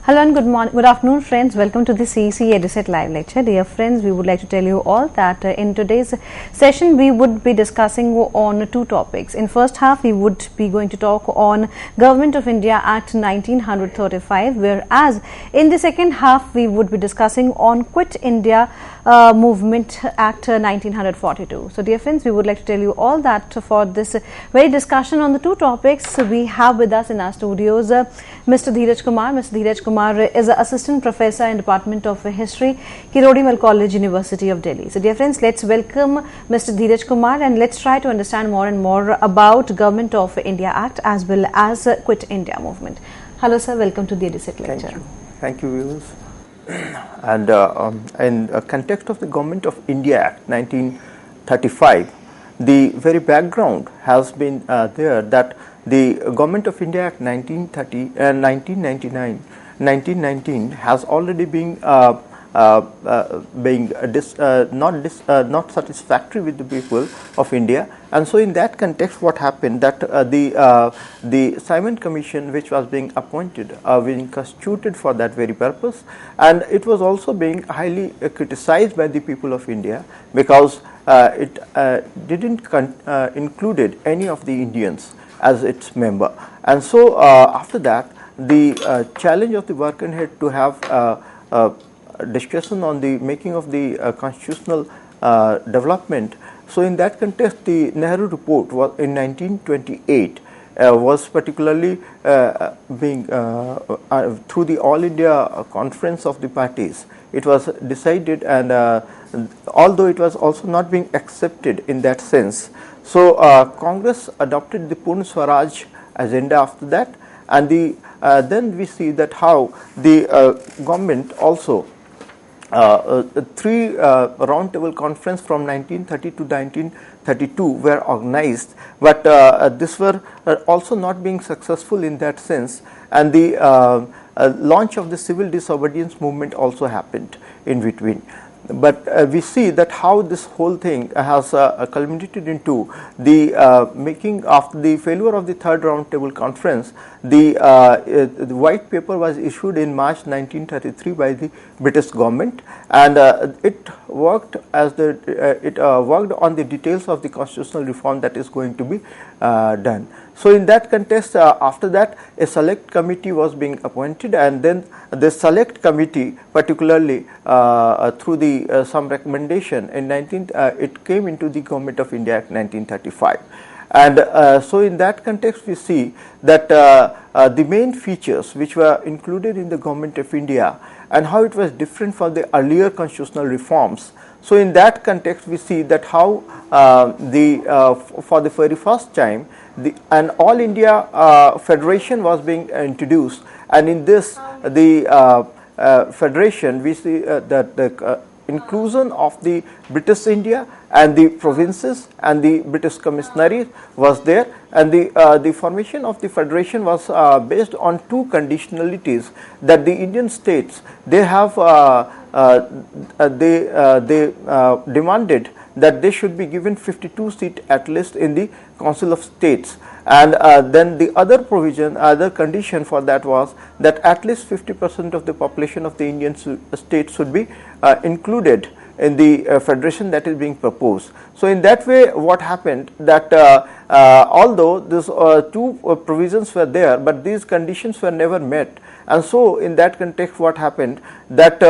Hello and good afternoon, friends. Welcome to the CEC-UGC live lecture. Dear friends, we would like to tell you all that in today's session we would be discussing on two topics. In first half, we would be going to talk on Government of India Act 1935, whereas in the second half we would be discussing on Quit India Movement Act 1942. So dear friends, we would like to tell you all that for this very discussion on the two topics, we have with us in our studios Mr. Dheeraj Kumar. Mr. Dheeraj Kumar is an assistant professor in Department of History, Kirodimal College, University of Delhi. So dear friends, let's welcome Mr. Dheeraj Kumar and let's try to understand more and more about Government of India Act as well as Quit India Movement. Hello sir, welcome to the EDUCET lecture. Thank you viewers. And in context of the Government of India Act 1935, the very background has been there that the Government of India Act 1919 has already been not satisfactory with the people of India, and so in that context, what happened that the Simon Commission, which was being appointed, being constituted for that very purpose, and it was also being highly criticized by the people of India because it didn't included any of the Indians as its member, and so after that the challenge of the worker had to have discussion on the making of the constitutional development. So in that context, the Nehru report was in 1928 was particularly being through the All India Conference of the parties. It was decided, and although it was also not being accepted in that sense, so Congress adopted the Purna Swaraj agenda after that, and the then we see that how the government also three roundtable conference from 1930 to 1932 were organized, but this were also not being successful in that sense, and the launch of the civil disobedience movement also happened in between. But we see that how this whole thing has culminated into the making after the failure of the third roundtable conference. The white paper was issued in March 1933 by the British government, and it worked as worked on the details of the constitutional reform that is going to be done. So in that context, after that, a select committee was being appointed, and then the select committee, particularly through the some recommendation in it came into the Government of India Act 1935, and so in that context, we see that the main features which were included in the Government of India and how it was different from the earlier constitutional reforms. So in that context, we see that how for the very first time, an All India Federation was being introduced, and in this the federation we see that the inclusion of the British India and the provinces and the British commissionaries was there, and the formation of the federation was based on two conditionalities, that the Indian states they have demanded that they should be given 52 seats at least in the Council of States, and then the other provision, other condition for that was that at least 50% of the population of the Indian states should be included in the federation that is being proposed. So in that way, what happened that although these two provisions were there, but these conditions were never met, and so in that context, what happened that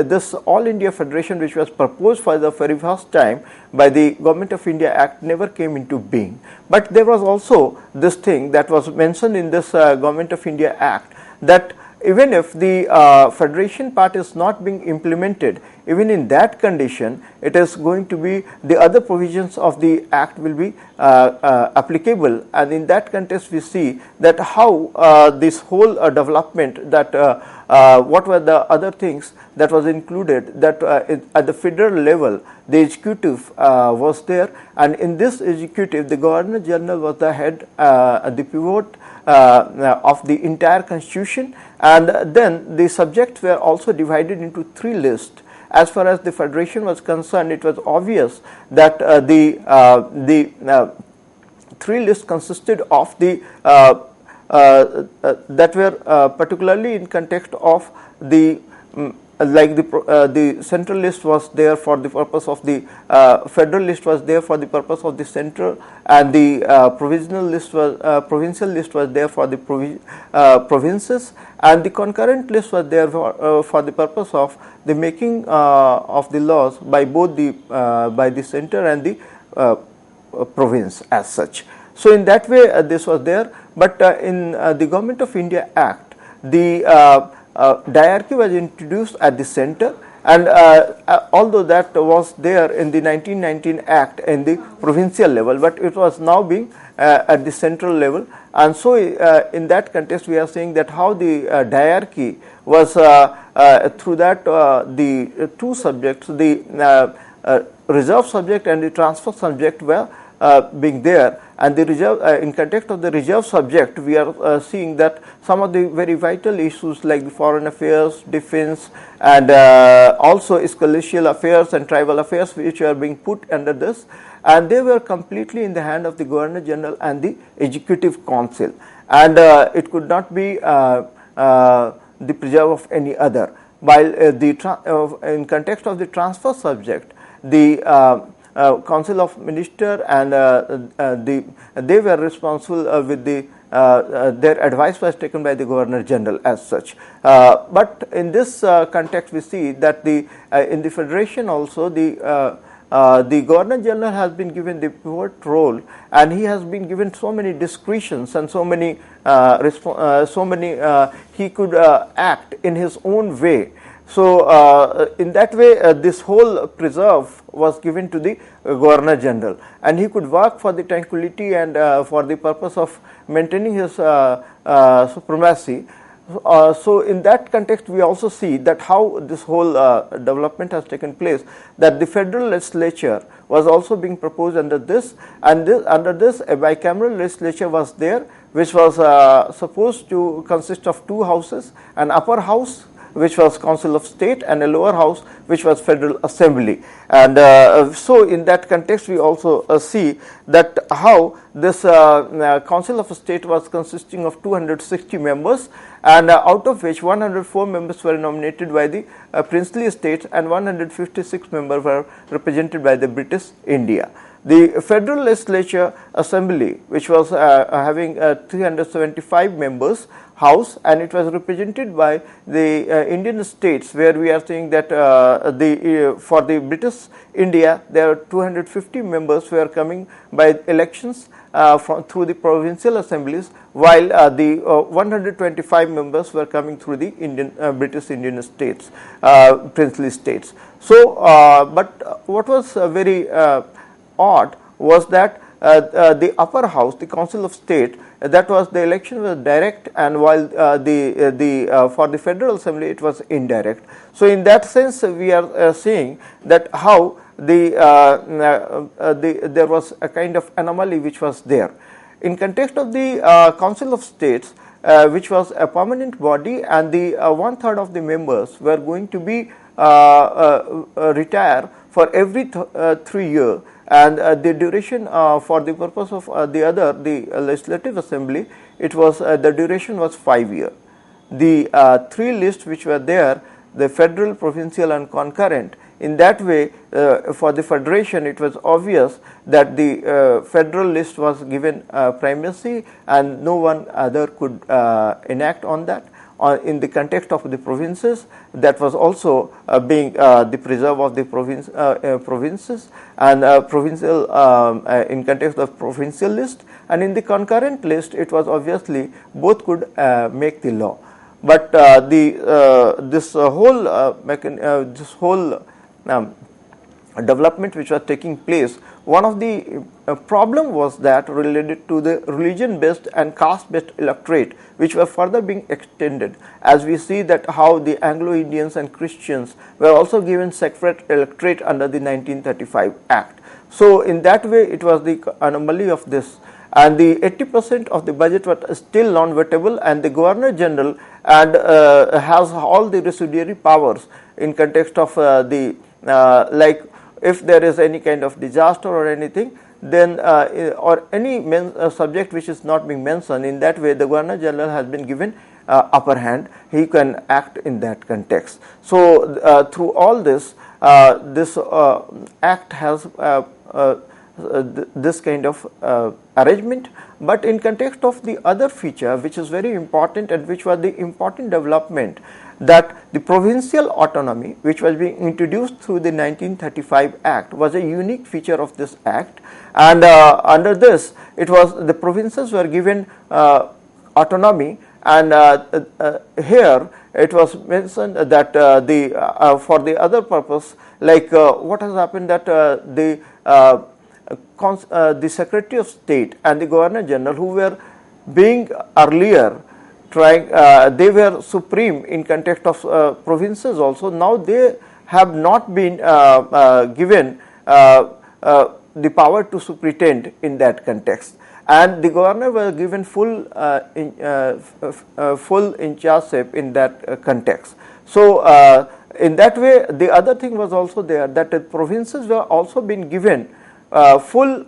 this All India Federation, which was proposed for the very first time by the Government of India Act, never came into being. But there was also this thing that was mentioned in this Government of India Act, that even if the federation part is not being implemented, even in that condition, it is going to be the other provisions of the act will be applicable, and in that context we see that how this whole development, that what were the other things that was included, that at the federal level the executive was there, and in this executive the Governor General was the head, the pivot of the entire constitution, and then the subjects were also divided into three lists. As far as the federation was concerned, it was obvious that the three lists consisted of the that were particularly in context of the like the central list was there for the purpose of the federal list was there for the purpose of the central, and the provincial list was there for the provinces, and the concurrent list was there for the purpose of the making of the laws by both the by the center and the province as such. So in that way this was there, but in the Government of India Act, the diarchy was introduced at the center, and although that was there in the 1919 Act in the provincial level, but it was now being at the central level. And so in that context we are saying that how the diarchy was through that the two subjects, the reserve subject and the transfer subject, were being there, and the reserve in context of the reserve subject we are seeing that some of the very vital issues like the foreign affairs, defense, and also ecclesial affairs and tribal affairs which are being put under this, and they were completely in the hand of the Governor General and the Executive Council, and it could not be the preserve of any other. While in context of the transfer subject, the Council of Minister and they were responsible with the their advice was taken by the Governor General as such. But in this context we see that the in the federation also the Governor General has been given the pivot role, and he has been given so many discretions and so many he could act in his own way. So in that way this whole preserve was given to the Governor General, and he could work for the tranquility and for the purpose of maintaining his supremacy. So in that context we also see that how this whole development has taken place, that the federal legislature was also being proposed under this, and under this a bicameral legislature was there, which was supposed to consist of two houses, an upper house which was Council of State and a lower house which was Federal Assembly. And so in that context we also see that how this Council of State was consisting of 260 members, and out of which 104 members were nominated by the princely states and 156 members were represented by the British India. The Federal Legislature Assembly, which was having 375 members house, and it was represented by the Indian states, where we are saying that for the British India there are 250 members who are coming by elections through the provincial assemblies, while the 125 members were coming through the British Indian states, princely states. So but what was very odd was that the upper house, the Council of State, that was the election was direct, and while for the Federal Assembly it was indirect. So in that sense we are seeing that how there was a kind of anomaly which was there. In context of the Council of States, which was a permanent body, and the 1/3 of the members were going to be retire for every 3 years, and the duration for the purpose of the legislative assembly, it was the duration was 5 years. The three lists which were there, the federal, provincial and concurrent, in that way for the federation it was obvious that the federal list was given primacy, and no one other could enact on that. In the context of the provinces, that was also being the preserve of the provinces, and provincial in context of provincial list, and in the concurrent list it was obviously both could make the law. But this whole development which was taking place, one of the problem was that related to the religion based and caste based electorate, which were further being extended, as we see that how the Anglo-Indians and Christians were also given separate electorate under the 1935 Act. So in that way it was the anomaly of this, and the 80% of the budget was still non-vettable, and the Governor General and has all the residuary powers in context of like if there is any kind of disaster or anything, then or any subject which is not being mentioned, in that way the Governor General has been given upper hand. He can act in that context. So through all this, this act has this kind of arrangement, but in context of the other feature which is very important and which was the important development, that the provincial autonomy which was being introduced through the 1935 Act was a unique feature of this Act, and under this it was the provinces were given autonomy, and here it was mentioned that for the other purpose, like what has happened, that the Secretary of State and the Governor General, who were being earlier trying, they were supreme in context of provinces also. Now they have not been given the power to superintend in that context, and the governor was given full full in chargeship in that context. So in that way, the other thing was also there, that the provinces were also been given full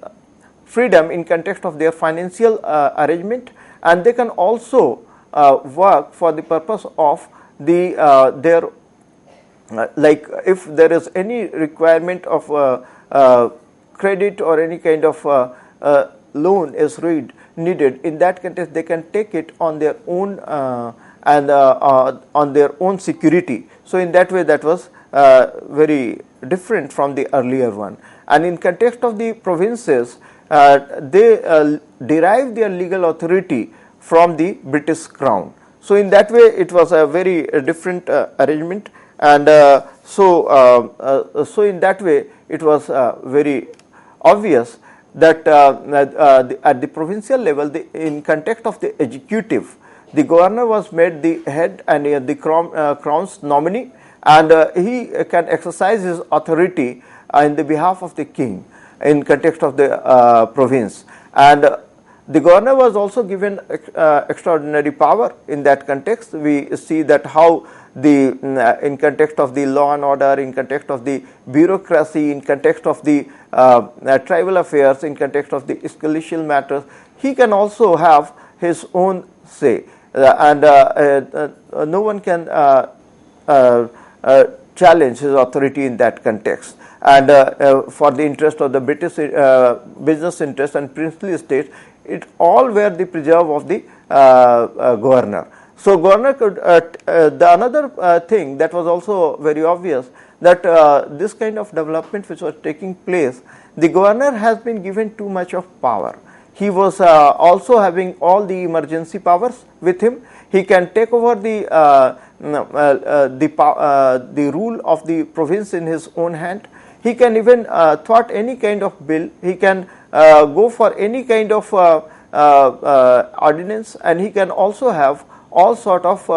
freedom in context of their financial arrangement, and they can also work for the purpose of the their like if there is any requirement of credit or any kind of loan is needed, in that context they can take it on their own and on their own security. So in that way, that was very different from the earlier one. And in context of the provinces, they derive their legal authority from the British Crown. So in that way, it was a very different arrangement, and so in that way, it was very obvious that at the provincial level, in context of the executive, the governor was made the head and the crown's nominee, and he can exercise his authority in the behalf of the king in context of the province. And the governor was also given extraordinary power in that context. We see that how the in context of the law and order, in context of the bureaucracy, in context of the tribal affairs, in context of the ecclesial matters, he can also have his own say, and no one can challenge his authority in that context. And for the interest of the British business interest and princely estates, it all were the preserve of the governor. So governor could the another thing that was also very obvious, that this kind of development which was taking place, the governor has been given too much of power. He was also having all the emergency powers with him. He can take over the rule of the province in his own hand. He can even thwart any kind of bill. He can go for any kind of ordinance, and he can also have all sort of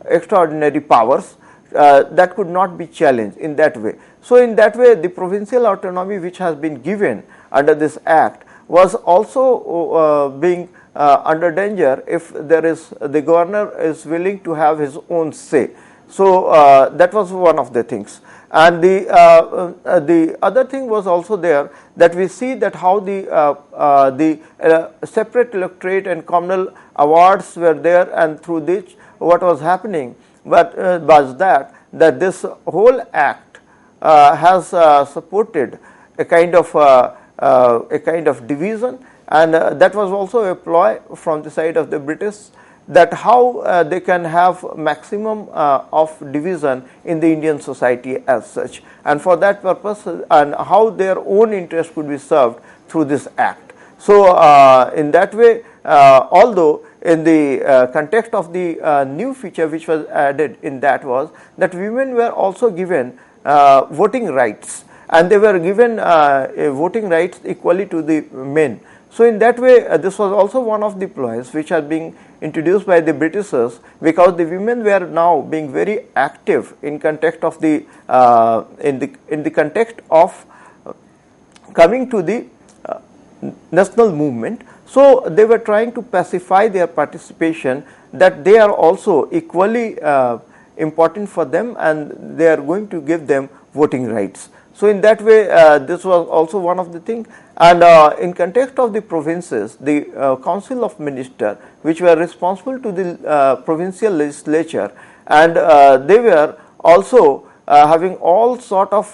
extraordinary powers that could not be challenged in that way. So in that way, the provincial autonomy which has been given under this act was also being under danger if there is the governor is willing to have his own say. So that was one of the things. And the other thing was also there, that we see that how the separate electorate and communal awards were there, and through which what was happening, but was that this whole act has supported a kind of division, and that was also a ploy from the side of the British, that how they can have maximum of division in the Indian society as such, and for that purpose, and how their own interest could be served through this act. So in that way, although in the context of the new feature which was added in that was that women were also given voting rights, and they were given voting rights equally to the men. So in that way, this was also one of the ploys which are being introduced by the Britishers, because the women were now being very active in context of the in the context of coming to the national movement. So they were trying to pacify their participation, that they are also equally important for them, and they are going to give them voting rights. So in that way, this was also one of the things. And in context of the provinces, the Council of Ministers, which were responsible to the provincial legislature, and they were also having all sort of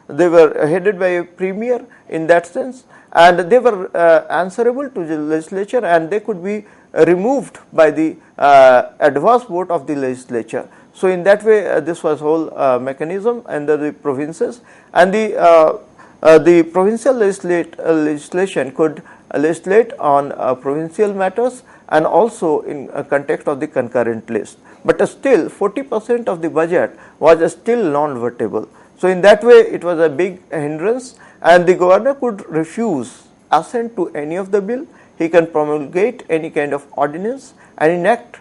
they were headed by a premier in that sense, and they were answerable to the legislature, and they could be removed by the adverse vote of the legislature. So in that way, this was whole mechanism under the provinces, and the provincial legislation could legislate on provincial matters and also in context of the concurrent list. But still 40% of the budget was still non-votable. So in that way, it was a big hindrance, and the governor could refuse assent to any of the bill. He can promulgate any kind of ordinance and enact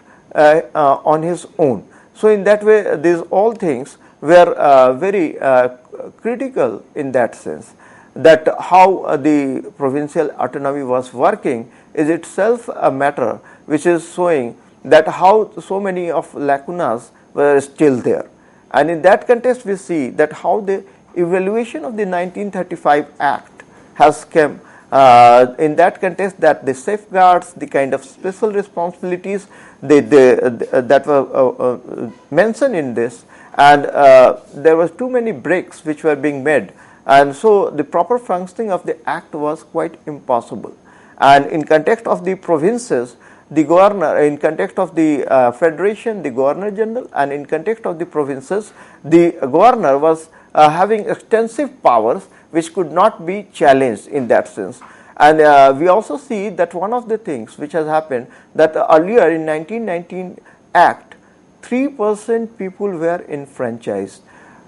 on his own. So in that way, these all things were very critical in that sense, that how the provincial autonomy was working is itself a matter which is showing that how so many of lacunas were still there. And in that context, we see that how the evaluation of the 1935 Act has come in that context, that the safeguards, the kind of special responsibilities that were mentioned in this, and there was too many breaks which were being made, and so the proper functioning of the Act was quite impossible. And in context of the provinces, the governor, in context of the federation, the governor general, and in context of the provinces, the governor was having extensive powers which could not be challenged in that sense. And we also see that one of the things which has happened, that earlier in 1919 Act, 3% people were enfranchised.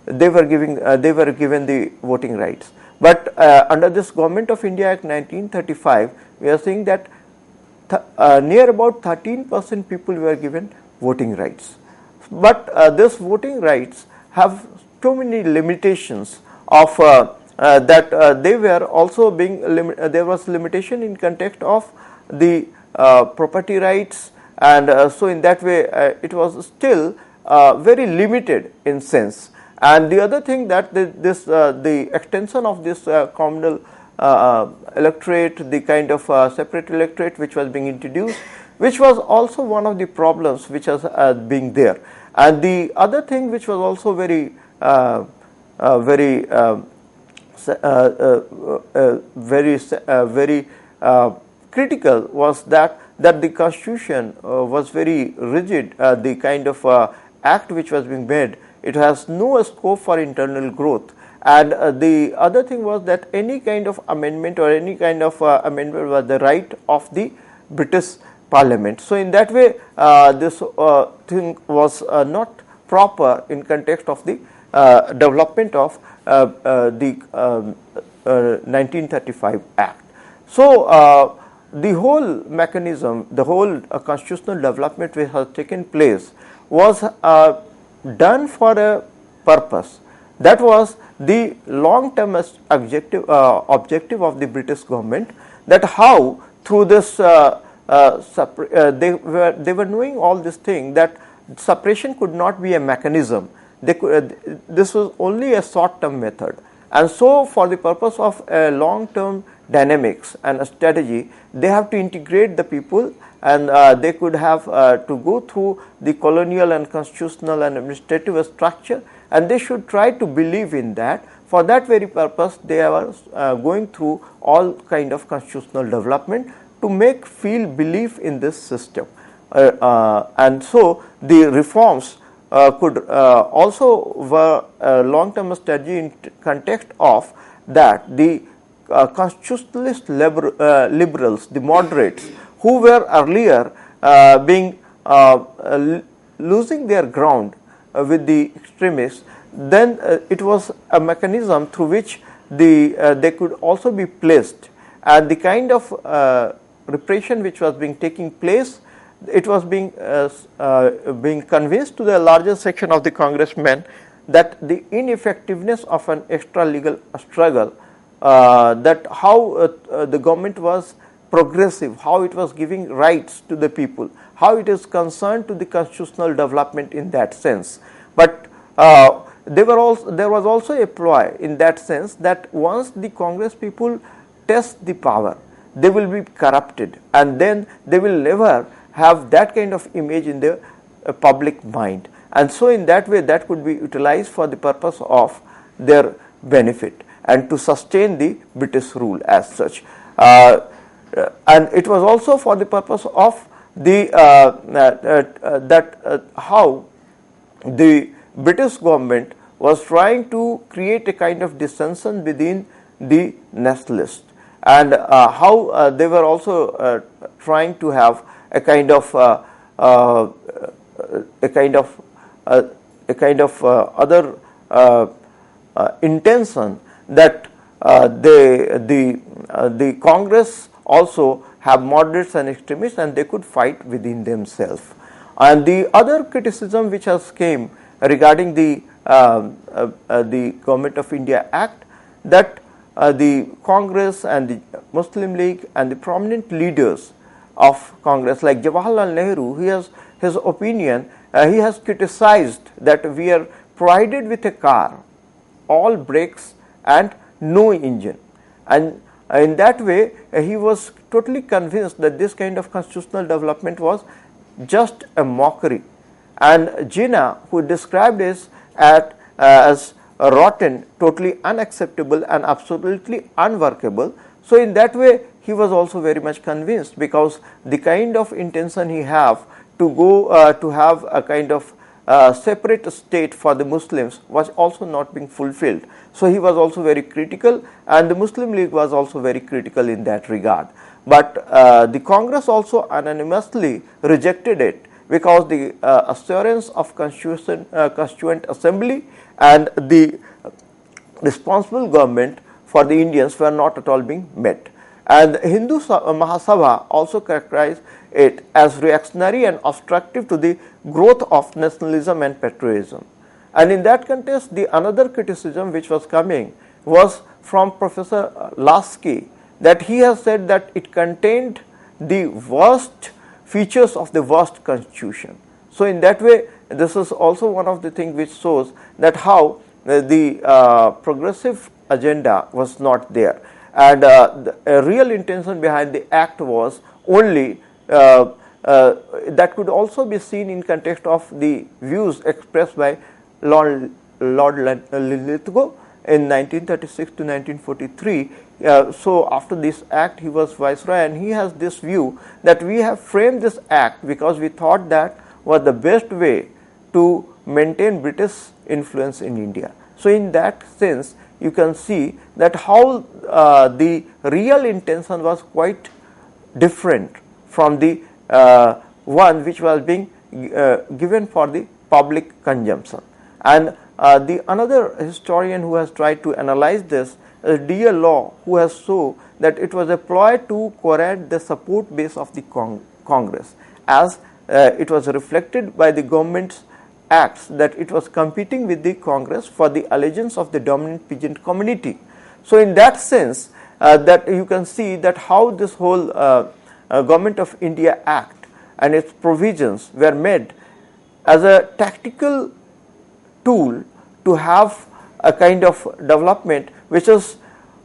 They were given the voting rights. But under this Government of India Act 1935, we are seeing that near about 13% people were given voting rights. But these voting rights have too many limitations of that they were also being there was limitation in context of the property rights, and so in that way it was still very limited in sense. And the other thing that the extension of this communal electorate, the kind of separate electorate which was being introduced, which was also one of the problems which was being there. And the other thing which was also very critical was that the constitution was very rigid. The kind of act which was being made, it has no scope for internal growth. And the other thing was that any kind of amendment or any kind of amendment was the right of the British Parliament. So in that way, this thing was not proper in context of the development of the 1935 Act. So the whole mechanism, the whole constitutional development which has taken place was done for a purpose. That was the long-term objective of the British government, that how through this they were knowing all this thing, that suppression could not be a mechanism. This was only a short-term method, and so for the purpose of a long-term dynamics and a strategy, they have to integrate the people, and they could have to go through the colonial and constitutional and administrative structure, and they should try to believe in that. For that very purpose, they are going through all kind of constitutional development to make feel belief in this system, and so the reforms could also were a long-term strategy in context of that the constitutionalist liberals, the moderates, who were earlier being losing their ground with the extremists, then it was a mechanism through which they could also be placed, and the kind of repression which was being taking place, it was being convinced to the larger section of the congressmen that the ineffectiveness of an extra legal struggle, that how the government was progressive, how it was giving rights to the people, how it is concerned to the constitutional development in that sense. But there was also a ploy in that sense that once the Congress people test the power, they will be corrupted, and then they will never have that kind of image in the public mind, and so in that way that could be utilized for the purpose of their benefit and to sustain the British rule as such. And it was also for the purpose of the how the British government was trying to create a kind of dissension within the nationalists, and how they were also trying to have a kind of other intention that the Congress also have moderates and extremists, and they could fight within themselves. And the other criticism which has came regarding the Government of India Act, that the Congress and the Muslim League and the prominent leaders of Congress like Jawaharlal Nehru, he has his opinion, he has criticized that we are provided with a car, all brakes and no engine, and in that way he was totally convinced that this kind of constitutional development was just a mockery. And Jinnah, who described it as rotten, totally unacceptable and absolutely unworkable, so in that way he was also very much convinced, because the kind of intention he have to go to have a kind of separate state for the Muslims was also not being fulfilled. So he was also very critical, and the Muslim League was also very critical in that regard. But the Congress also unanimously rejected it, because the assurance of Constituent Assembly and the responsible government for the Indians were not at all being met. And Hindu Mahasabha also characterized it as reactionary and obstructive to the growth of nationalism and patriotism. And in that context, the another criticism which was coming was from Professor Lasky, that he has said that it contained the worst features of the worst constitution. So in that way, this is also one of the things which shows that how the progressive agenda was not there, and the real intention behind the act was only that could also be seen in context of the views expressed by Lord Lithgow in 1936 to 1943. So after this act, he was Viceroy, and he has this view that we have framed this act because we thought that was the best way to maintain British influence in India. So in that sense, you can see that how the real intention was quite different from the one which was being given for the public consumption. And the another historian who has tried to analyze this is D. A. Law, who has shown that it was a ploy to correct the support base of the Congress, as it was reflected by the government's acts that it was competing with the Congress for the allegiance of the dominant peasant community. So in that sense, that you can see that how this whole Government of India Act and its provisions were made as a tactical tool to have a kind of development which is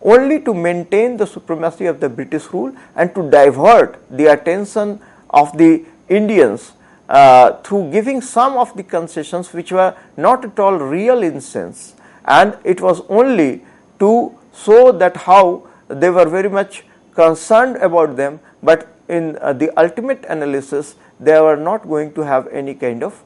only to maintain the supremacy of the British rule and to divert the attention of the Indians through giving some of the concessions which were not at all real in sense, and it was only to show that how they were very much concerned about them, but in the ultimate analysis they were not going to have any kind of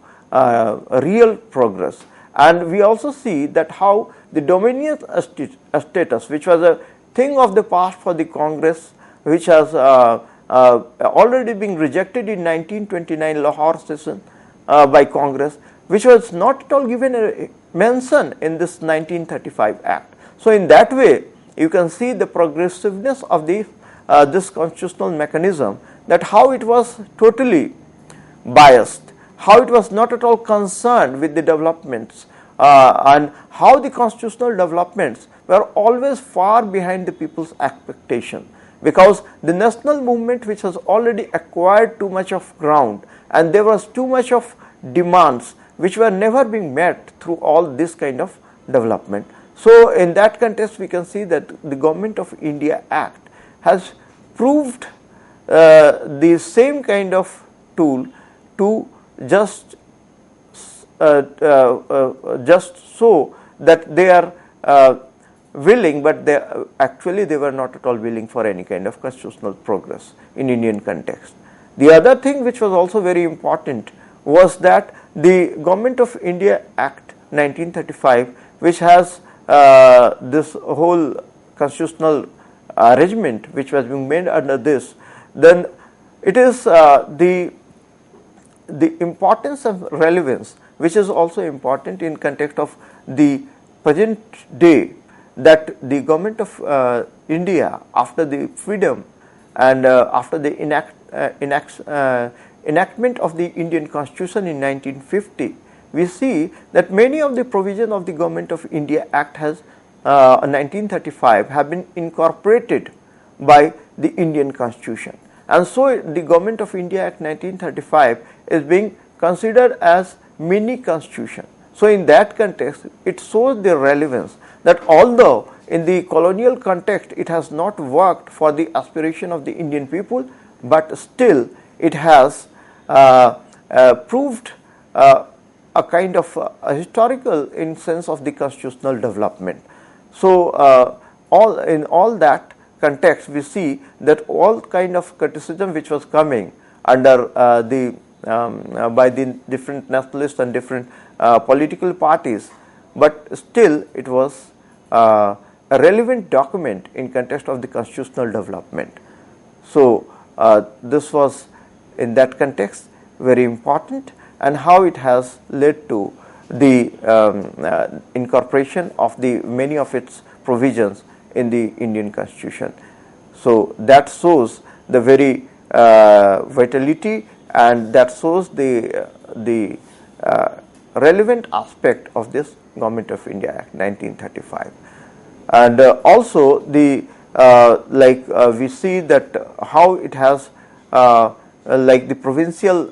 real progress. And we also see that how the dominion status, which was a thing of the past for the Congress, which has already been rejected in 1929 Lahore session by Congress, which was not at all given a mention in this 1935 Act. So in that way, you can see the progressiveness of the this constitutional mechanism, that how it was totally biased, how it was not at all concerned with the developments, and how the constitutional developments were always far behind the people's expectation, because the national movement, which has already acquired too much of ground and there was too much of demands which were never being met through all this kind of development. So, in that context, we can see that the Government of India Act has proved the same kind of tool to just so that they are willing, but they actually they were not at all willing for any kind of constitutional progress in Indian context. The other thing which was also very important was that the Government of India Act 1935, which has this whole constitutional arrangement which was being made under this, then it is the importance of relevance, which is also important in context of the present day, that the Government of India, after the freedom and after the enactment of the Indian Constitution in 1950, we see that many of the provisions of the Government of India Act has 1935 have been incorporated by the Indian Constitution, and so the Government of India Act 1935 is being considered as mini constitution. So, in that context, it shows the relevance that although in the colonial context it has not worked for the aspiration of the Indian people, but still it has proved a kind of a historical in sense of the constitutional development. So, in all that context, we see that all kind of criticism which was coming under by the different nationalists and different political parties, but still it was a relevant document in context of the constitutional development. So, this was in that context very important, and how it has led to the incorporation of the many of its provisions in the Indian Constitution. So, that shows the very vitality, and that shows the relevant aspect of this Government of India Act 1935. And also the we see that how it has like the provincial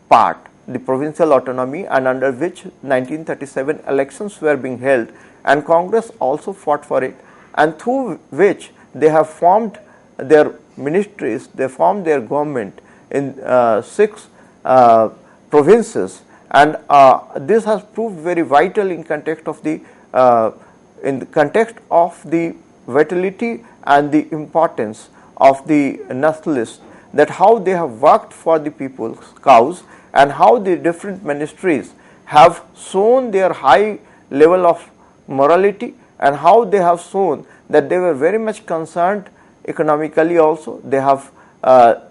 part, the provincial autonomy, and under which 1937 elections were being held, and Congress also fought for it, and through which they have formed their ministries, they formed their government in 6 provinces, and this has proved very vital in context of the vitality and the importance of the nationalists, that how they have worked for the people's cause, and how the different ministries have shown their high level of morality, and how they have shown that they were very much concerned economically also. They have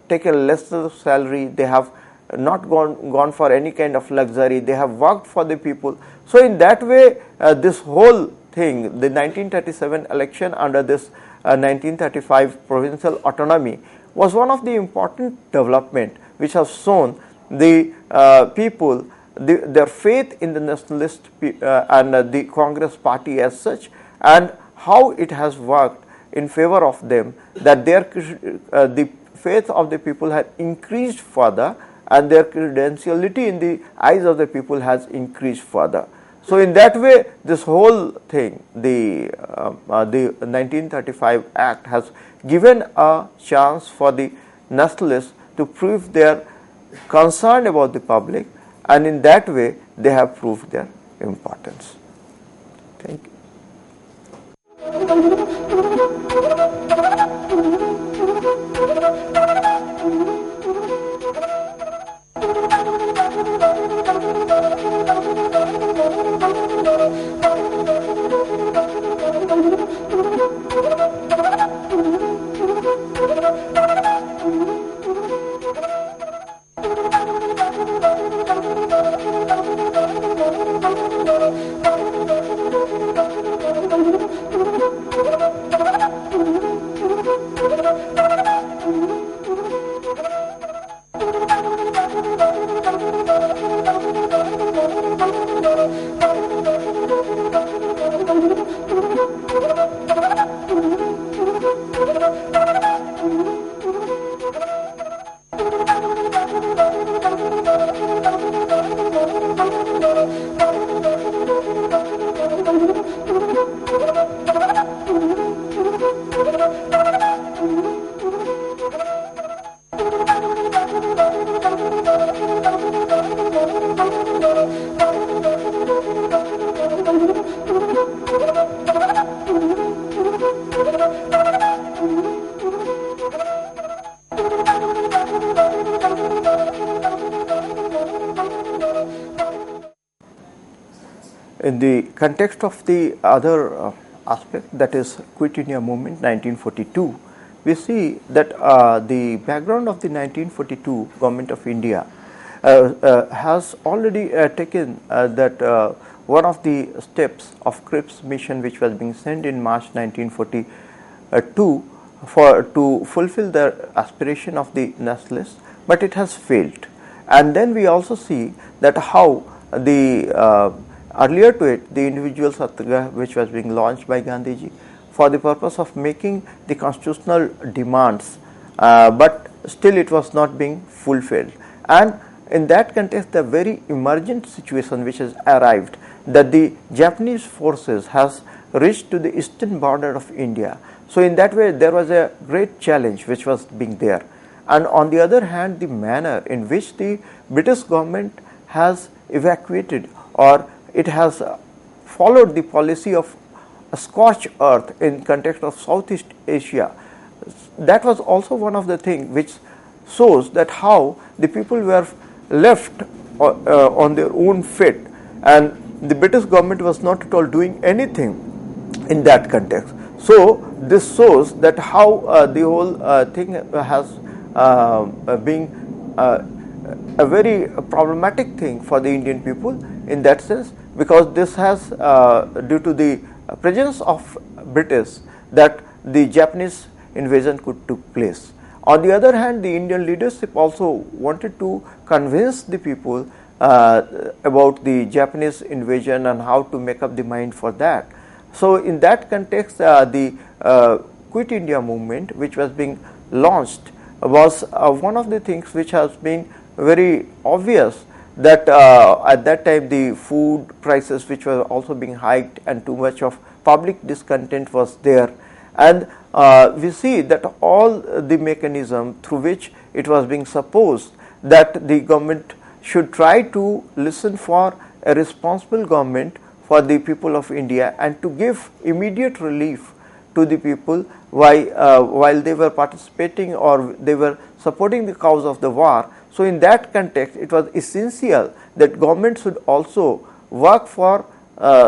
taken lesser salary, they have not gone for any kind of luxury, they have worked for the people. So, in that way this whole thing, the 1937 election under this 1935 provincial autonomy was one of the important development which has shown the people their faith in the nationalist and the Congress party as such, and how it has worked in favor of them, that their the faith of the people had increased further, and their credentiality in the eyes of the people has increased further. So, in that way, this whole thing, the 1935 Act has given a chance for the nationalists to prove their concern about the public, and in that way they have proved their importance. Thank you. Thank you. In the context of the other aspect, that is Quit India Movement 1942, we see that the background of the 1942 Government of India has already taken that one of the steps of Cripps mission, which was being sent in March 1942 to fulfill the aspiration of the nationalists, but it has failed. And then we also see that how the earlier to it, the individual satyagraha which was being launched by Gandhiji for the purpose of making the constitutional demands, but still it was not being fulfilled. And in that context, the very emergent situation which has arrived, that the Japanese forces has reached to the eastern border of India. So in that way, there was a great challenge which was being there. And on the other hand, the manner in which the British government has evacuated, or it has followed the policy of a scorched earth in context of Southeast Asia, that was also one of the things which shows that how the people were left on their own fate, and the British government was not at all doing anything in that context. So this shows that how the whole thing has been a very problematic thing for the Indian people in that sense, because this has due to the presence of British that the Japanese invasion could took place. On the other hand, the Indian leadership also wanted to convince the people about the Japanese invasion and how to make up the mind for that. So in that context, the Quit India movement, which was being launched, was one of the things which has been very obvious, that at that time the food prices which were also being hiked and too much of public discontent was there. And we see that all the mechanism through which it was being supposed that the government should try to listen for a responsible government for the people of India and to give immediate relief to the people while they were participating or they were supporting the cause of the war. So in that context, it was essential that government should also work for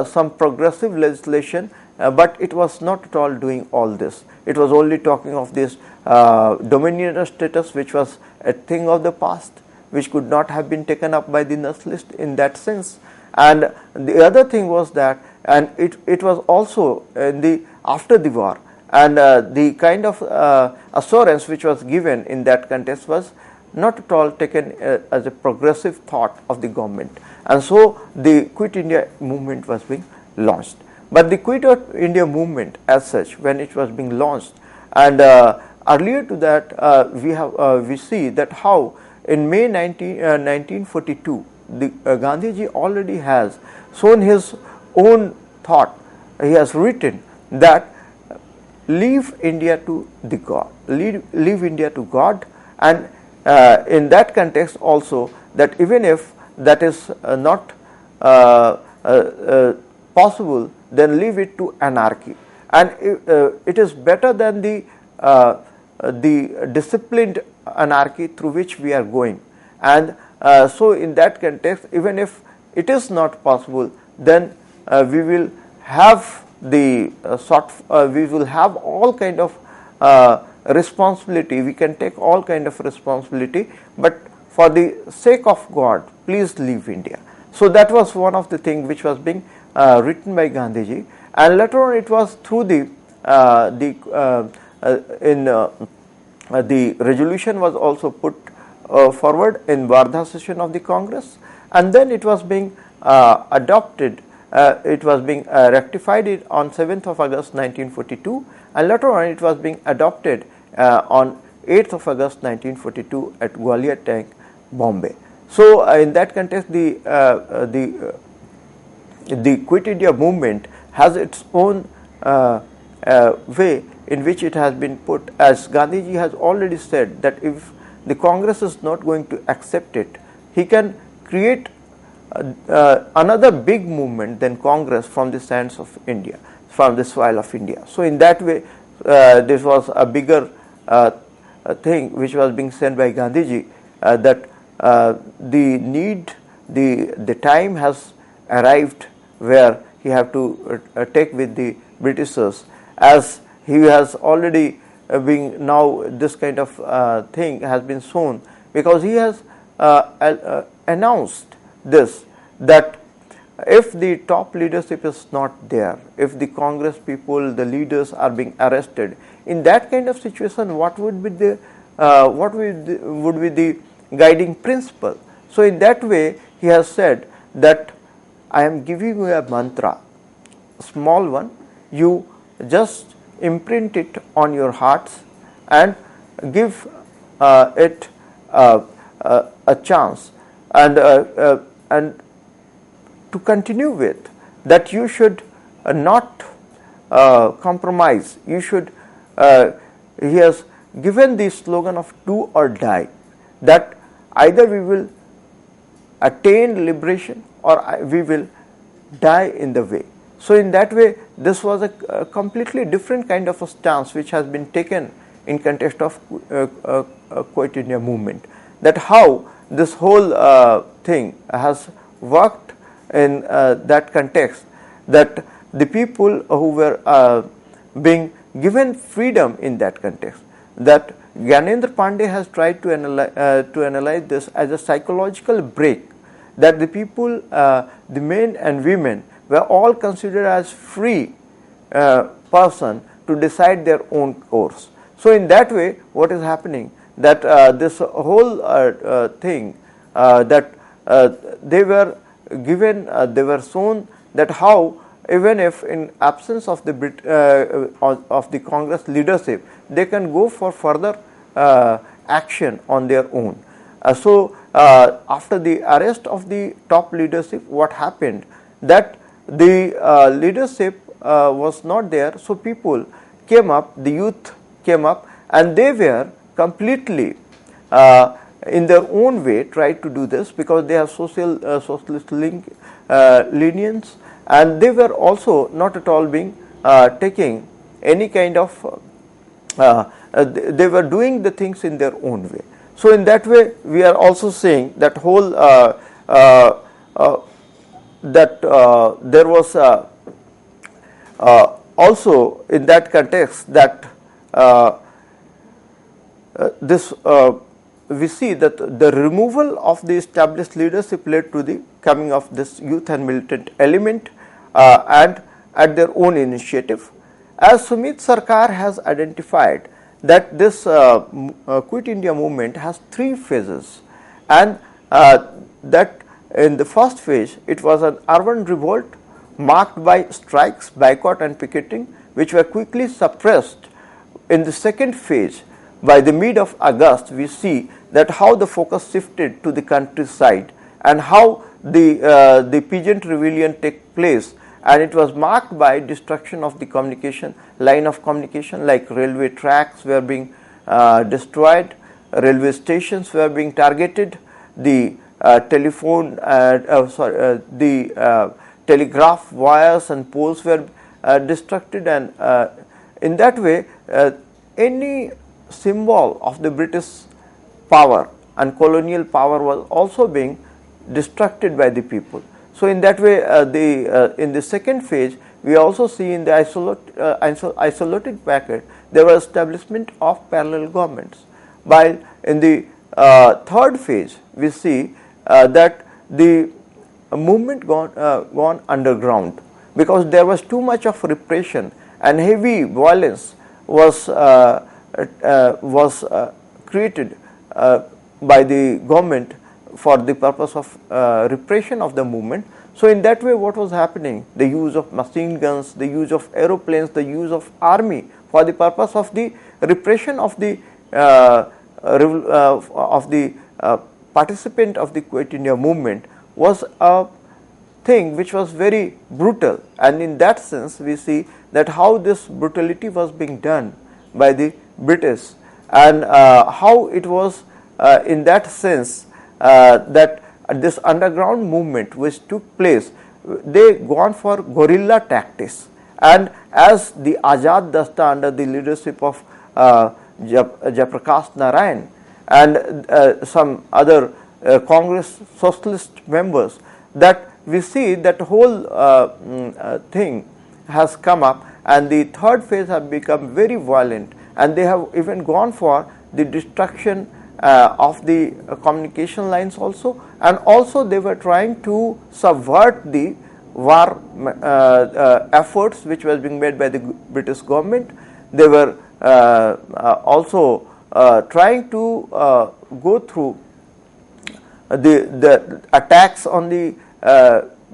some progressive legislation, but it was not at all doing all this. It was only talking of this dominion status, which was a thing of the past, which could not have been taken up by the nationalists in that sense. And the other thing was that, and it was also in the after the war, and the kind of assurance which was given in that context was not at all taken as a progressive thought of the government. And so the Quit India movement was being launched. But the Quit India movement as such, when it was being launched, and earlier to that, we see that how in May 1942, the Gandhiji already has shown his own thought. He has written that leave India to the God, leave India to God, and in that context also, that even if that is not possible, then leave it to anarchy, and it is better than the disciplined anarchy through which we are going. And so in that context, even if it is not possible, then we will have the we will have all kind of responsibility. We can take all kind of responsibility, but for the sake of God, please leave India. So that was one of the things which was being written by Gandhiji, and later on it was through the resolution was also put forward in Wardha session of the Congress, and then it was being adopted. It was being rectified on 7th of August 1942, and later on it was being adopted on 8th of August 1942 at Gwalior Tank, Bombay. So, in that context, the Quit India movement has its own way in which it has been put, as Gandhiji has already said, that if the Congress is not going to accept it, he can create another big movement than Congress from the sands of India, from the soil of India. So, in that way, this was a bigger thing which was being said by Gandhiji, that the time has arrived where he have to take with the Britishers, as he has already been now this kind of thing has been shown, because he has announced this, that if the top leadership is not there, if the Congress people, the leaders are being arrested, in that kind of situation, what would be the would be the guiding principle? So, in that way, he has said that I am giving you a mantra, small one, you just imprint it on your hearts and give it a chance, and to continue with, that you should not compromise. You should, he has given the slogan of do or die, that either we will attain liberation or we will die in the way. So, in that way, this was a completely different kind of a stance which has been taken in context of Quit India movement, that how this whole thing has worked in that context, that the people who were being given freedom in that context, that Gyanendra Pandey has tried to analyze this as a psychological break, that the people, the men and women, were all considered as free person to decide their own course. So, in that way, what is happening, that this whole thing, that they were given, they were shown that how, even if in absence of the Congress leadership, they can go for further action on their own. So, after the arrest of the top leadership, what happened, that the leadership was not there. So, people came up, the youth came up, and they were completely in their own way tried to do this, because they have socialist lenience, and they were also not at all being taking any kind of they were doing the things in their own way. So, in that way, we are also saying that whole that there was also in that context, that this we see that the removal of the established leadership led to the coming of this youth and militant element, and at their own initiative. As Sumit Sarkar has identified, that this Quit India movement has 3 phases, and that in the first phase it was an urban revolt marked by strikes, boycott and picketing, which were quickly suppressed. In the second phase, by the mid of August, we see that how the focus shifted to the countryside, and how the peasant rebellion took place, and it was marked by destruction of the communication line of communication, like railway tracks were being destroyed, railway stations were being targeted, the telegraph wires and poles were destructed, and in that way any symbol of the British power and colonial power was also being destructed by the people. So, in that way, in the second phase, we also see in the isolated packet there was establishment of parallel governments, while in the third phase we see that the movement gone underground, because there was too much of repression and heavy violence was created by the government for the purpose of repression of the movement. So, in that way, what was happening? The use of machine guns, the use of aeroplanes, the use of army for the purpose of the repression of the participant of the Quit India movement was a thing which was very brutal, and in that sense we see that how this brutality was being done by the British, and how it was in that sense that this underground movement which took place, they gone for guerrilla tactics, and as the Azad Dasta under the leadership of Jayaprakash Narayan and some other Congress socialist members, that we see that whole thing has come up, and the third phase have become very violent, and they have even gone for the destruction of the communication lines also, and also they were trying to subvert the war efforts which was being made by the British government. They were also trying to go through the attacks on the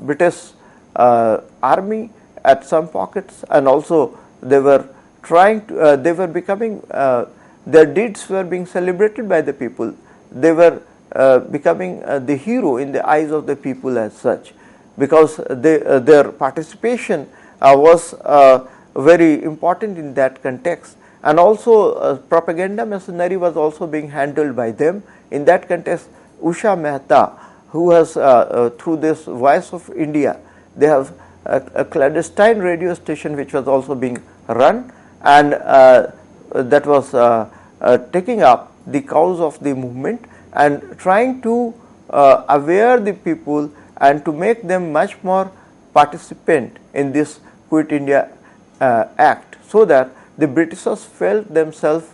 British army at some pockets, and also they were trying to they were becoming their deeds were being celebrated by the people. They were becoming the hero in the eyes of the people as such, because their participation was very important in that context, and also propaganda machinery was also being handled by them. In that context, Usha Mehta, who has through this Voice of India, they have a clandestine radio station which was also being run, and that was taking up the cause of the movement and trying to aware the people and to make them much more participant in this Quit India Act, so that the Britishers felt themselves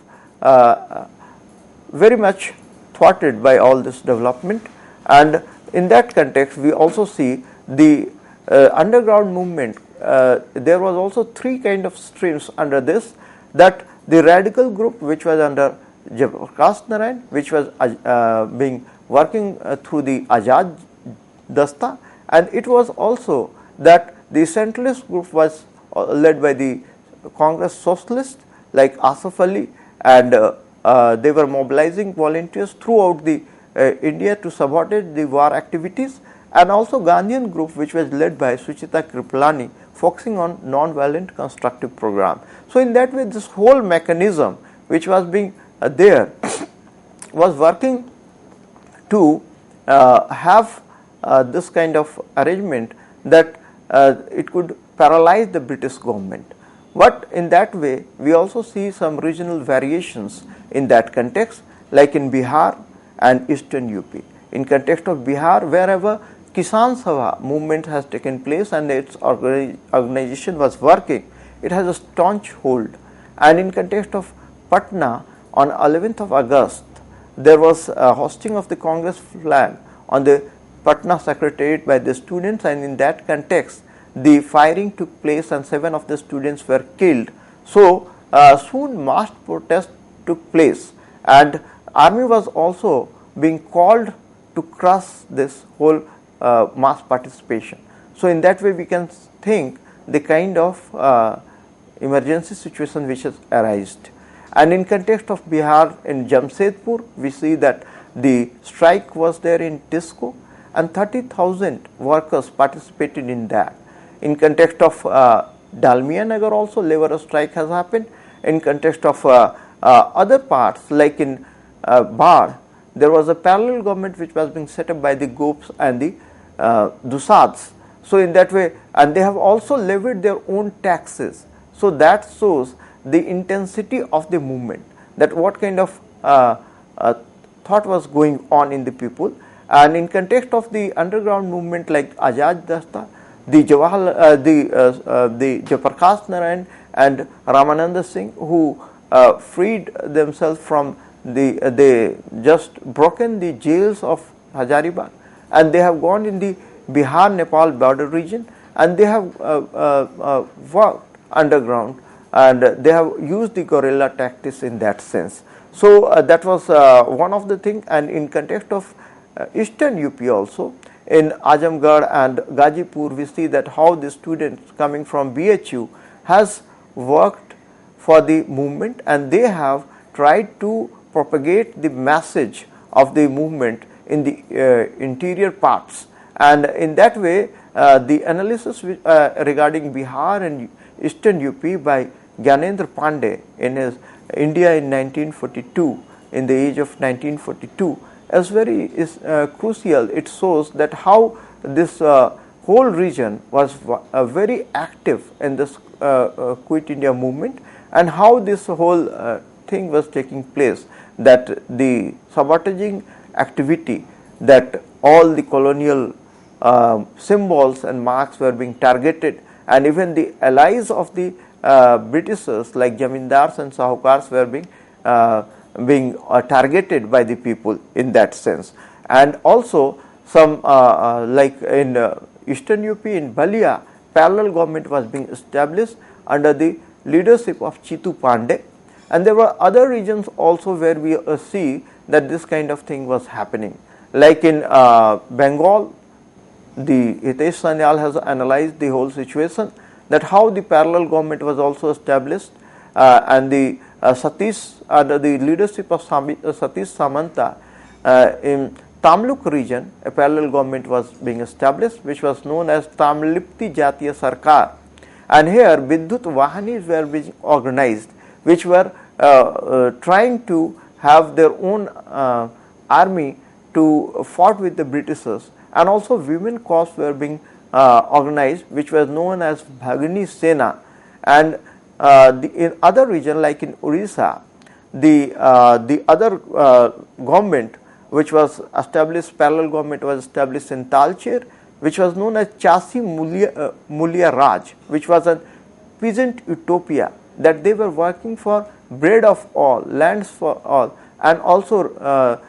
very much thwarted by all this development. And in that context, we also see the underground movement. There was also three kind of streams under this, that the radical group which was under Jayaprakash Narayan, which was being working through the Azad Dasta, and it was also that the centralist group was led by the Congress socialists like Asif Ali, and they were mobilizing volunteers throughout the India to sabotage the war activities, and also Gandhian group which was led by Suchita Kripalani, focusing on non-violent constructive program. So in that way, this whole mechanism which was being there was working to have this kind of arrangement that it could paralyze the British government. But in that way, we also see some regional variations in that context, like in Bihar and Eastern UP. In context of Bihar, wherever Kisan Sabha movement has taken place and its organization was working, it has a staunch hold. And in context of Patna, on 11th of August, there was a hosting of the Congress flag on the Patna Secretariat by the students, and in that context, the firing took place and 7 of the students were killed. So soon mass protest took place, and army was also being called to crush this whole mass participation. So in that way, we can think the kind of emergency situation which has arisen. And in context of Bihar, in Jamshedpur, we see that the strike was there in Tisco, and 30,000 workers participated in that. In context of Dalmia Nagar also, labor strike has happened. In context of other parts like in Bar, there was a parallel government which was being set up by the Gops and the Dusads. So in that way, and they have also levied their own taxes. So that shows the intensity of the movement, that what kind of thought was going on in the people. And in context of the underground movement like Azad Dasta, the Jayaprakash Narayan and Ramananda Singh, who freed themselves from they just broken the jails of Hazaribagh, and they have gone in the Bihar-Nepal border region, and they have worked underground, and they have used the guerrilla tactics in that sense. So that was one of the things. And in context of Eastern UP also, in Azamgarh and Gazipur, we see that how the students coming from BHU has worked for the movement, and they have tried to propagate the message of the movement in the interior parts, and in that way the analysis regarding Bihar and Eastern UP by Gyanendra Pandey in his India in 1942, in the age of 1942, is crucial. It shows that how this whole region was very active in this Quit India movement, and how this whole thing was taking place, that the sabotaging activity, that all the colonial symbols and marks were being targeted, and even the allies of the Britishers like Jamindars and Sahukars were being targeted by the people in that sense. And also some like in Eastern UP in Balia, parallel government was being established under the leadership of Chitu Pandey, and there were other regions also where we see that this kind of thing was happening, like in Bengal. The Hitesh Sanyal has analyzed the whole situation, that how the parallel government was also established, and the Satish, under the leadership of Satish Samanta, in Tamluk region, a parallel government was being established, which was known as Tamlipti Jatiya Sarkar, and here Vidyut Vahanis were being organized, which were trying to have their own army to fight with the Britishers, and also women corps were being organized, which was known as Bhagini Sena. And in other region like in Orissa, the other government which was established, parallel government was established in Talcher, which was known as Chasi Mulya Raj, which was a peasant utopia, that they were working for bread of all, lands for all, and also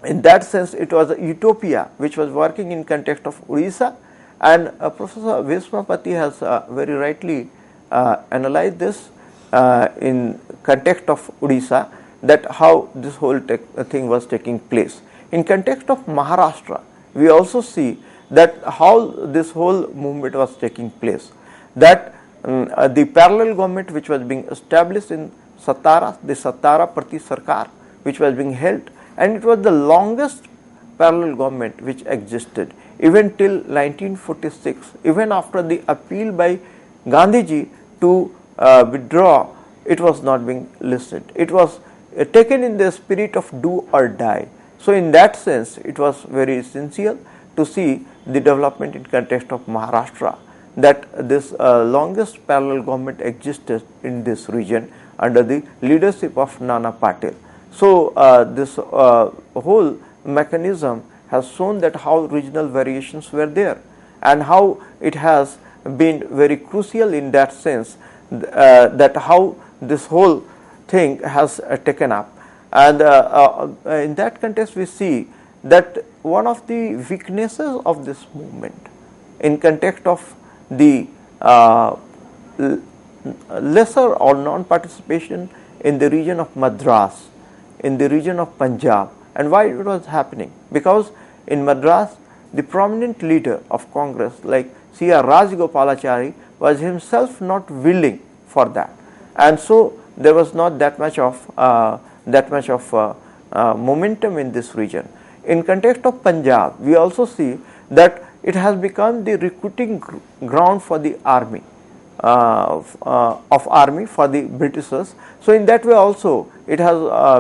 in that sense it was a utopia which was working in context of Orissa. And Professor Vismapati has very rightly analyzed this in context of Odisha, that how this whole thing was taking place. In context of Maharashtra, we also see that how this whole movement was taking place, that the parallel government which was being established in Satara, the Satara Prati Sarkar, which was being held, and it was the longest parallel government which existed even till 1946. Even after the appeal by Gandhiji to withdraw, it was not being listed. It was taken in the spirit of do or die. So in that sense, it was very essential to see the development in context of Maharashtra, that this longest parallel government existed in this region under the leadership of Nana Patil. So this whole mechanism has shown that how regional variations were there, and how it has been very crucial in that sense, that how this whole thing has taken up. And in that context we see that one of the weaknesses of this movement in context of the lesser or non-participation in the region of Madras, in the region of Punjab. And why it was happening? Because in Madras, the prominent leader of Congress like C.R. Rajgopalachari was himself not willing for that, and so there was not that much of momentum in this region. In context of Punjab, we also see that it has become the recruiting ground for the army for the Britishers. So in that way also it has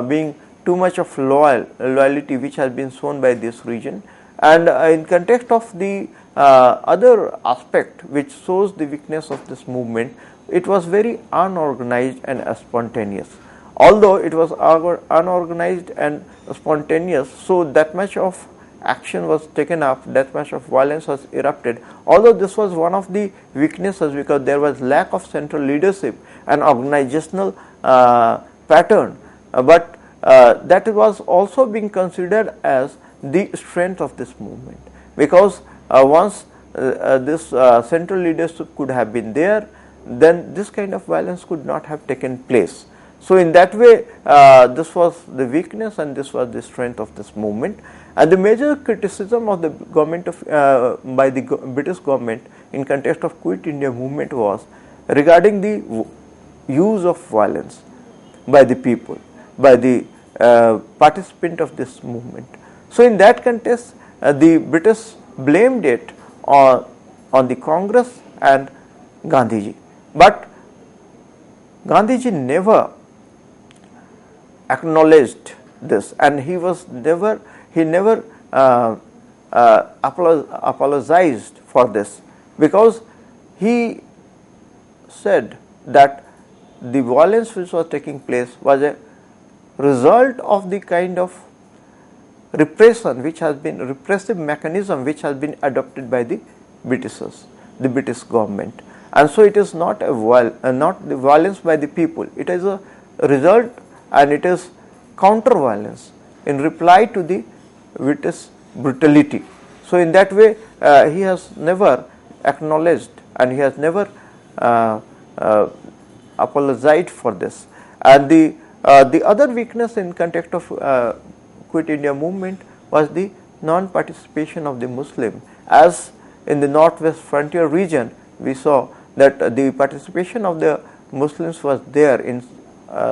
been too much of loyalty which has been shown by this region. And in context of the other aspect which shows the weakness of this movement, it was very unorganized and spontaneous. Although it was unorganized and spontaneous, so that much of action was taken up, that much of violence was erupted. Although this was one of the weaknesses, because there was lack of central leadership and organizational pattern, but that was also being considered as the strength of this movement, because once this central leadership could have been there, then this kind of violence could not have taken place. So in that way, this was the weakness and this was the strength of this movement. And the major criticism of the government of by the British government in context of Quit India movement was regarding the use of violence by the people, by the participant of this movement. So in that context, the British blamed it on the Congress and Gandhiji, but Gandhiji never acknowledged this, and he never apologized for this, because he said that the violence which was taking place was a result of the kind of repression which has been repressive mechanism which has been adopted by the Britishers, the British government, and so it is not not the violence by the people. It is a result, and it is counter violence in reply to the British brutality. So in that way, he has never acknowledged, and he has never apologized for this. And the other weakness in context of Quit India movement was the non-participation of the Muslim. As in the northwest frontier region, we saw that the participation of the Muslims was there in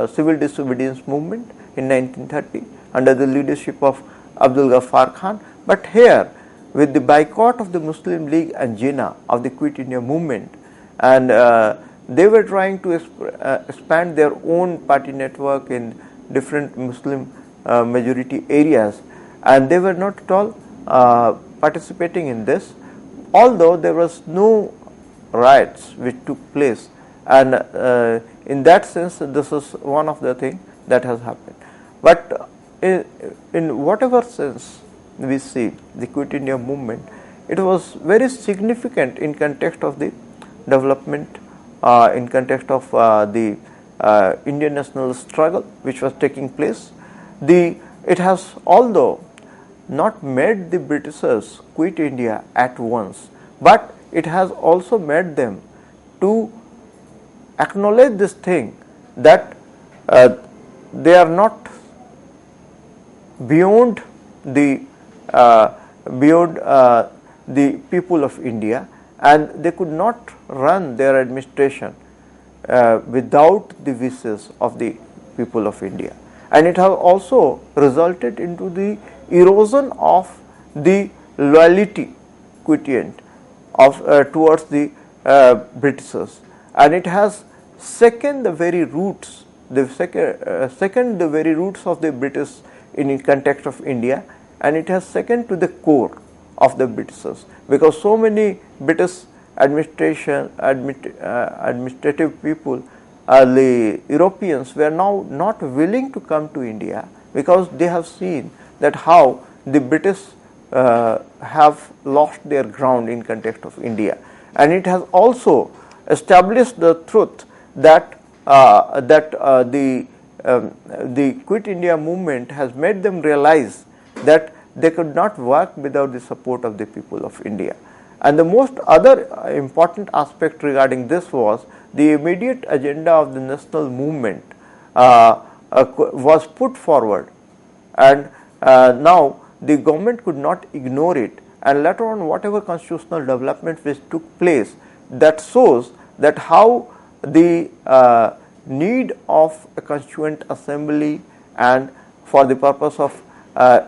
civil disobedience movement in 1930 under the leadership of Abdul Ghaffar Khan. But here, with the boycott of the Muslim League and Jinnah of the Quit India movement, and they were trying to expand their own party network in different Muslim majority areas, and they were not at all participating in this, although there was no riots which took place, and in that sense this is one of the things that has happened. But in whatever sense we see the Quit India movement, it was very significant in context of the development, in context of the Indian national struggle which was taking place. It has, although not made the Britishers quit India at once, but it has also made them to acknowledge this thing, that they are not beyond the people of India, and they could not run their administration without the wishes of the people of India. And it has also resulted into the erosion of the loyalty quotient of towards the Britishers, and it has second the very roots, second the very roots of the British in context of India, and it has second to the core of the Britishers, because so many British administrative people, the Europeans, were now not willing to come to India, because they have seen that how the British have lost their ground in context of India, and it has also established the truth that the Quit India movement has made them realize that they could not work without the support of the people of India. And the most other important aspect regarding this was the immediate agenda of the national movement was put forward, and now the government could not ignore it, and later on whatever constitutional development which took place, that shows that how the need of a constituent assembly and for the purpose of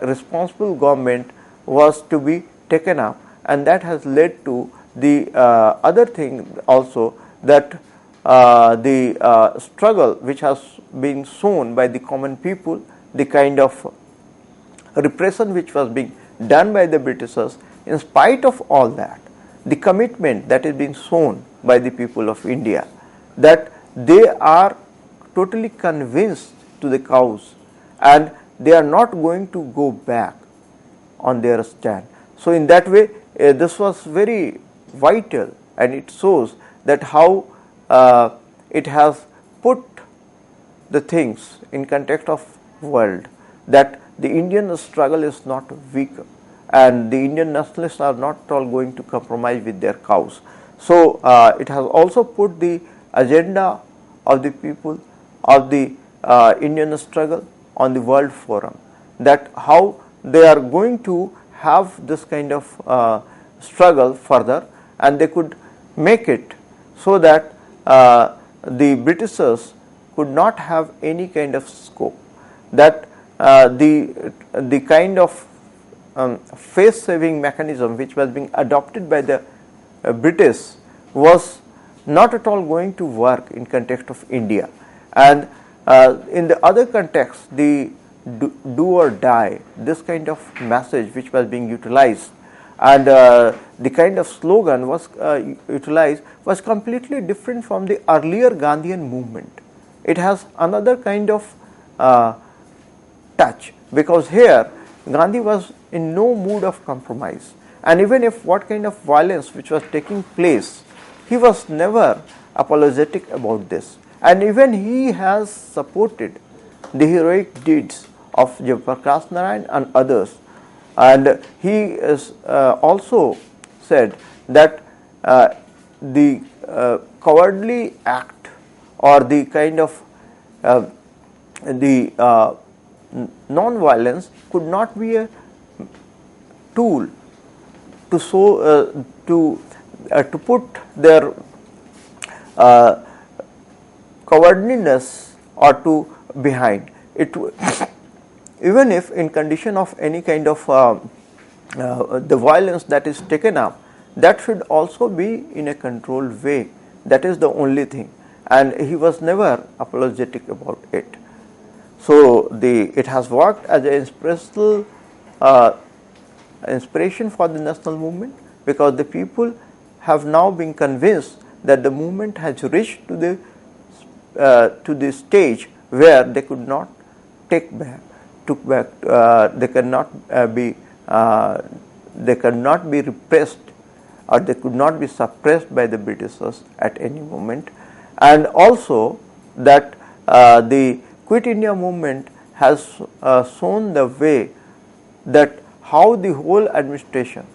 responsible government was to be taken up, and that has led to the other thing also, that the struggle which has been shown by the common people, the kind of repression which was being done by the Britishers, in spite of all that, the commitment that is being shown by the people of India, that they are totally convinced to the cause, and they are not going to go back on their stand. So in that way, this was very vital, and it shows that how it has put the things in context of world, that the Indian struggle is not weak, and the Indian nationalists are not at all going to compromise with their cause. So it has also put the agenda of the people of the Indian struggle on the world forum, that how they are going to have this kind of struggle further, and they could make it so that the Britishers could not have any kind of scope, that the kind of face saving mechanism which was being adopted by the British was not at all going to work in context of India, and in the other context, the do or die, this kind of message which was being utilized, and the kind of slogan was utilized was completely different from the earlier Gandhian movement. It has another kind of touch, because here Gandhi was in no mood of compromise, and even if what kind of violence which was taking place, he was never apologetic about this, and even he has supported the heroic deeds of Jayaprakash Narayan and others, and he is also said that the cowardly act or the kind of non-violence could not be a tool to show to put their cowardliness or to behind it. Even if in condition of any kind of the violence that is taken up, that should also be in a controlled way. That is the only thing, and he was never apologetic about it. So it has worked as an inspiration for the national movement, because the people have now been convinced that the movement has reached to the stage where they could not they cannot be repressed, or they could not be suppressed by the Britishers at any moment, and also that the Quit India movement has shown the way that how the whole administration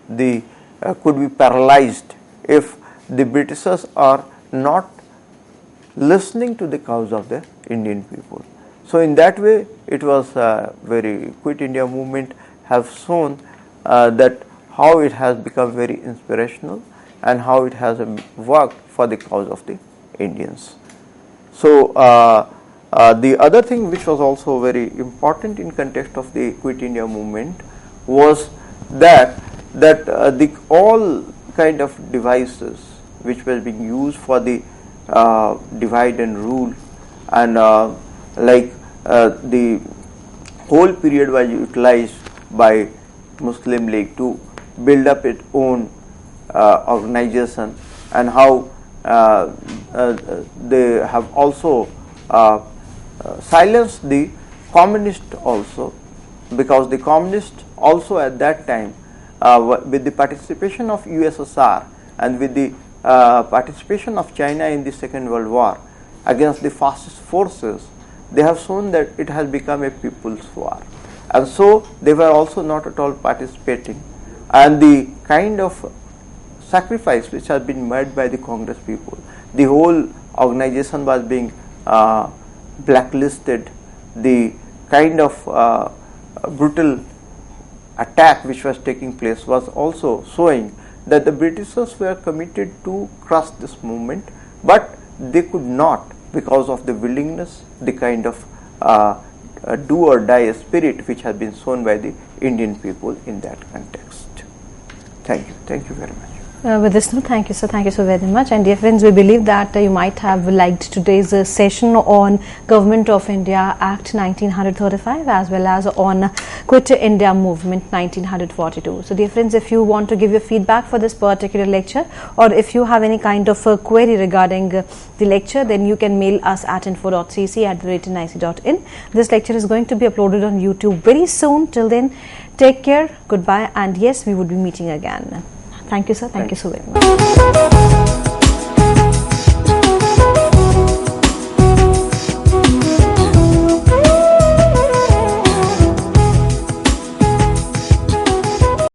could be paralyzed if the Britishers are not listening to the cause of the Indian people. So in that way, it was very Quit India movement have shown that how it has become very inspirational and how it has worked for the cause of the Indians. So the other thing which was also very important in context of the Quit India movement was that the all kind of devices which were being used for the divide and rule, and like the whole period was utilized by Muslim League to build up its own organization, and how they have also silenced the communists also, because the communists also at that time with the participation of USSR and with the participation of China in the Second World War against the fascist forces, they have shown that it has become a people's war, and so they were also not at all participating, and the kind of sacrifice which has been made by the Congress people, the whole organization was being blacklisted, the kind of brutal attack which was taking place was also showing that the Britishers were committed to crush this movement, but they could not, because of the willingness, the kind of do or die spirit which has been shown by the Indian people in that context. Thank you very much. With this note, thank you sir, thank you so very much. And dear friends, we believe that you might have liked today's session on Government of India Act 1935 as well as on Quit India Movement 1942. So dear friends, if you want to give your feedback for this particular lecture, or if you have any kind of query regarding the lecture, then you can mail us at info.cc@nic.in. This lecture is going to be uploaded on YouTube very soon. Till then, take care, goodbye, and yes, we would be meeting again. Thank you sir, thank you so very much.